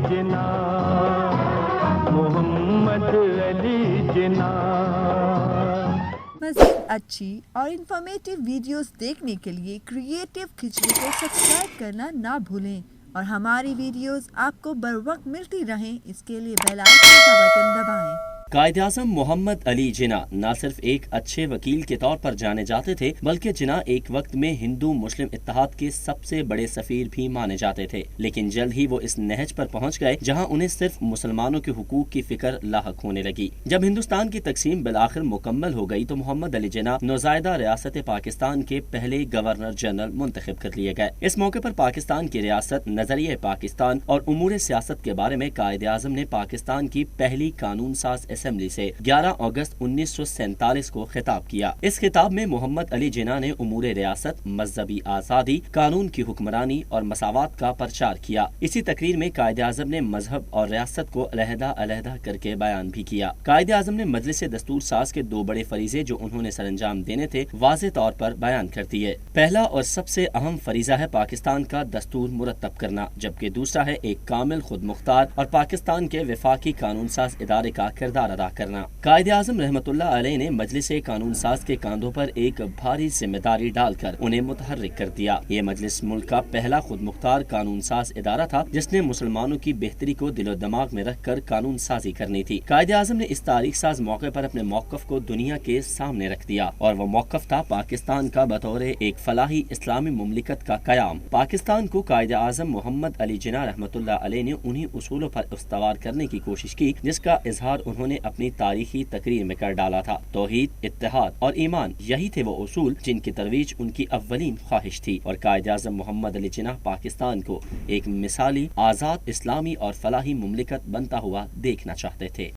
जिन्ना, मोहम्मद अली जिन्ना। मज़ीद अच्छी और इन्फॉर्मेटिव वीडियोस देखने के लिए क्रिएटिव खिचड़ी को सब्सक्राइब करना ना भूलें और हमारी वीडियोस आपको बर वक्त मिलती रहें, इसके लिए बेल आइकन का बटन दबाएं। कायद-ए-आज़म मोहम्मद अली जिन्ना न सिर्फ एक अच्छे वकील के तौर पर जाने जाते थे, बल्कि जिन्ना एक वक्त में हिंदू मुस्लिम इत्तेहाद के सबसे बड़े सफीर भी माने जाते थे। लेकिन जल्द ही वो इस नहज पर पहुंच गए जहां उन्हें सिर्फ मुसलमानों के हुकूक की फिक्र लाहक होने लगी। जब हिंदुस्तान की तकसीम बिलाखिर मुकम्मल हो गई तो मोहम्मद अली जिन्ना नौज़ायदा रियासत पाकिस्तान के पहले गवर्नर जनरल मुंतखब कर लिए गए। इस मौके पर पाकिस्तान की रियासत, नजरिए पाकिस्तान और उमूर सियासत के बारे में कायद-ए-आज़म ने पाकिस्तान की पहली कानून साज असेंबली से 11 अगस्त 1947 को खिताब किया। इस खिताब में मोहम्मद अली जिन्ना ने उमूर रियासत, मजहबी आजादी, कानून की हुक्मरानी और मसावात का प्रचार किया। इसी तकरीर में कायद-ए-आज़म ने मजहब और रियासत को अलहदा करके बयान भी किया। कायद-ए-आज़म ने मजलिस दस्तूर साज के दो बड़े फरीजे जो उन्होंने सरअंजाम देने थे वाज़े तौर पर बयान कर दिए। पहला और सबसे अहम फरीजा है पाकिस्तान का दस्तूर मुरतब करना, जबकि दूसरा है एक कामिल खुद मुख्तार और पाकिस्तान के वफाकी कानून साज इदारे का किरदार अदा करना। कायद-ए-आज़म रहमतुल्लाह अलैह ने मजलिस कानून साज के कांधों पर एक भारी जिम्मेदारी डालकर उन्हें मुतहर्रिक कर दिया। ये मजलिस मुल्क का पहला खुद मुख्तार कानून साज इदारा था जिसने मुसलमानों की बेहतरी को दिलो दिमाग में रख कर कानून साजी करनी थी। कायद-ए-आज़म ने इस तारीख साज मौके पर अपने मौक़िफ़ को दुनिया के सामने रख दिया और वो मौक़िफ़ था पाकिस्तान का बतौर एक फलाही इस्लामी मुमलिकत का कयाम। पाकिस्तान को कायद-ए-आज़म मोहम्मद अली जिन्ना रहमतुल्लाह अलैह ने उन्हीं उसूलों पर इस्तवार करने की कोशिश की जिसका इजहार उन्होंने अपनी तारीखी तकरीर में कर डाला था। तौहीद, इत्तेहाद और ईमान, यही थे वो उसूल जिनकी तरवीज उनकी अव्वलीन ख्वाहिश थी और कायद-ए-आज़म मोहम्मद अली जिन्ना पाकिस्तान को एक मिसाली, आज़ाद, इस्लामी और फलाही मुमलिकत बनता हुआ देखना चाहते थे।